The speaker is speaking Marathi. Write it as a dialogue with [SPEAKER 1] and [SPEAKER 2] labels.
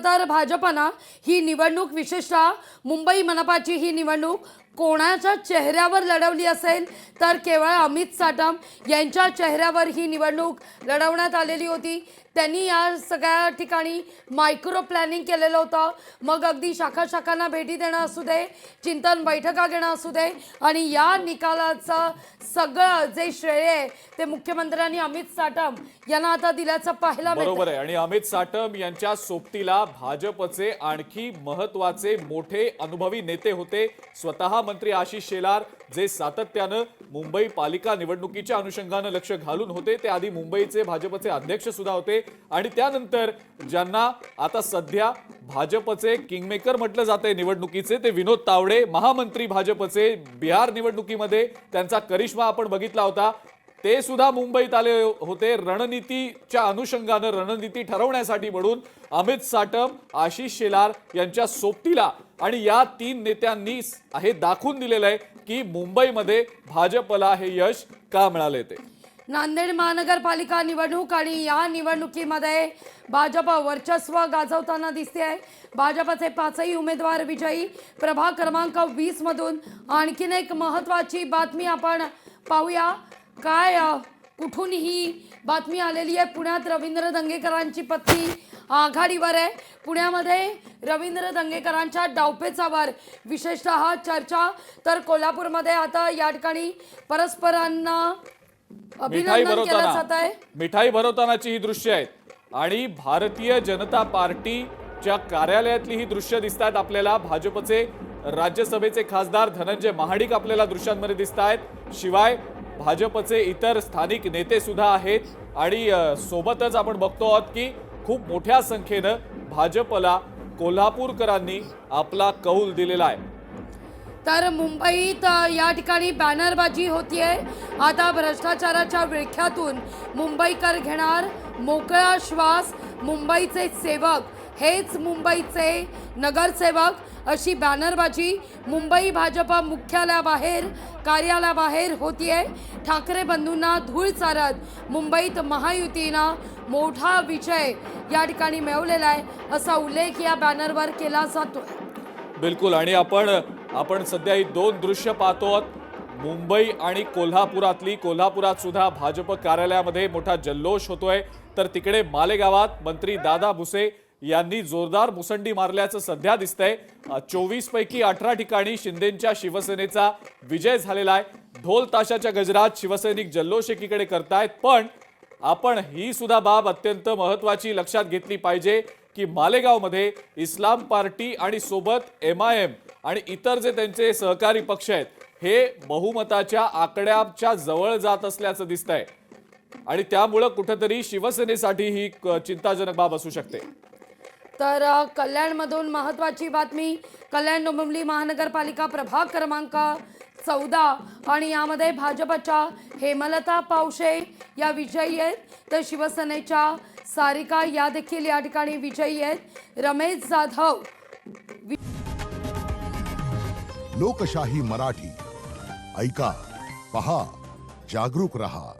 [SPEAKER 1] तर भाजपना ही निवडणूक विशेषतः मुंबई मनपाची ही निवडणूक कोणाच्या चेहऱ्यावर लढवली असेल तर केवळ अमित साटम यांच्या चेहऱ्यावर ही निवडणूक लढवण्यात आलेली होती। त्यांनी या सगळ्या ठिकाणी मायक्रो प्लॅनिंग केलेलं होतं। मग अगदी शाखा शाखांना भेटी देणं असू दे, चिंतन बैठका घेणं असू दे आणि या निकालाचं सगळं जे श्रेय आहे ते मुख्यमंत्र्यांनी अमित साटम यांना आता दिल्याचं पाहायला मिळतं।
[SPEAKER 2] बरोबर आहे। आणि अमित साटम यांच्या सोबतीला भाजपचे आणखी महत्त्वाचे मोठे अनुभवी नेते होते। स्वतः मंत्री आशिष शेलार जे सातत्याने मुंबई पालिका निवडणुकीच्या अनुषंगाने लक्ष घालून होते, ते आधी मुंबईचे भाजपचे अध्यक्ष सुद्धा होते आणि त्यानंतर ज्यांना आता सध्या भाजपचे किंगमेकर म्हटलं जाते निवडणुकीचे, ते विनोद तावडे महामंत्री भाजपचे बिहार निवडणुकीमध्ये त्यांचा करिश्मा आपण बघितला होता। ते सुद्धा मुंबईत आले होते रणनीतीच्या अनुषंगाने, रणनीती ठरवण्यासाठी म्हणून अमित साटम आशिष शेलार यांच्या सोबतीला। आणि या तीन नेत्यांनी हे दाखवून दिलेलं आहे की मुंबईमध्ये भाजपला हे यश का मिळाले। ते
[SPEAKER 1] नांदेड महानगरपालिका निवडणूक आणि या निवडणुकीमध्ये भाजप वर्चस्व गाजवताना दिसते आहे। भाजपचे पाचही उमेदवार विजयी। प्रभाग क्रमांक 20 मधून आणखीन एक महत्त्वाची बातमी आपण पाहूया। काय कुठून ही बातमी आलेली आहे? पुण्यात रवींद्र दंगेकरांची पत्नी आघाडीवर आहे। पुण्यामध्ये रवींद्र दंगेकरांच्या डावपेचावर विशेषतः चर्चा। तर कोल्हापूरमध्ये आता या ठिकाणी परस्परांना अभिनंदन केलं जात आहे।
[SPEAKER 2] मिठाई भरवतानाची ही दृश्य आहेत आणि भारतीय जनता पार्टीच्या कार्यालयातली ही दृश्य दिसतात आपल्याला। भाजपचे राज्यसभेचे खासदार धनंजय महाडिक आपल्याला दृश्यांमध्ये दिसत आहेत। शिवाय भाजपचे इतर स्थानिक नेते सुद्धा आहेत आणि सोबतच आपण बघतो आहोत की खूप मोठ्या संख्येने भाजपला कोल्हापूरकरांनी आपला कौल दिलेला आहे।
[SPEAKER 1] तर मुंबईत या ठिकाणी बॅनरबाजी होतीये। आता भ्रष्टाचाराच्या विळख्यातून मुंबईकर घेणार मोकळा श्वास। मुंबईचे सेवक हेच मुंबईचे नगरसेवक, अशी बॅनरबाजी मुंबई भाजप मुख्यालयाबाहेर कार्यालयाबाहेर होतीये। ठाकरे बंधूंना धूळ चारत मुंबईत महायुतीनं मोठा विजय या ठिकाणी मिळवलेला आहे, असा उल्लेख या बॅनरवर केला जातोय।
[SPEAKER 2] बिलकुल। आणि आपण सध्या ही दोन दृश्य पाहतो, मुंबई आणि कोल्हापुरातली। कोल्हापुरात सुद्धा भाजप कार्यालयामध्ये मोठा जल्लोष होतोय, तर तिकडे मालेगावात मंत्री दादा भुसे यांनी जोरदार मुसंडी मारल्याचं सध्या दिसतंय। 24 पैकी 18 ठिकाणी शिंदेंच्या शिवसेनेचा विजय झालेला आहे। ढोल ताशाच्या गजरात शिवसैनिक जल्लोष एकीकडे करतायत, पण आपण ही सुद्धा बाब अत्यंत महत्त्वाची लक्षात घेतली पाहिजे की मालेगावमध्ये इस्लाम पार्टी आणि सोबत MIM आणि इतर जे त्यांचे सहकारी पक्ष आहेत हे बहुमताच्या आकड्याच्या जवळ जात असल्याचं दिसतंय आणि त्यामुळे कुठेतरी शिवसेनेसाठी ही चिंताजनक बाब असू शकते।
[SPEAKER 1] तर कल्याणमधून महत्त्वाची बातमी। कल्याण डोंबिवली महानगरपालिका प्रभाग क्रमांक 14 आणि यामध्ये भाजपच्या हेमलता पावशे या विजयी आहेत, तर शिवसेनेच्या सारिका या देखील या ठिकाणी विजयी आहेत। रमेश जाधव।
[SPEAKER 3] लोकशाही मराठी ऐका, पहा, जागरूक रहा।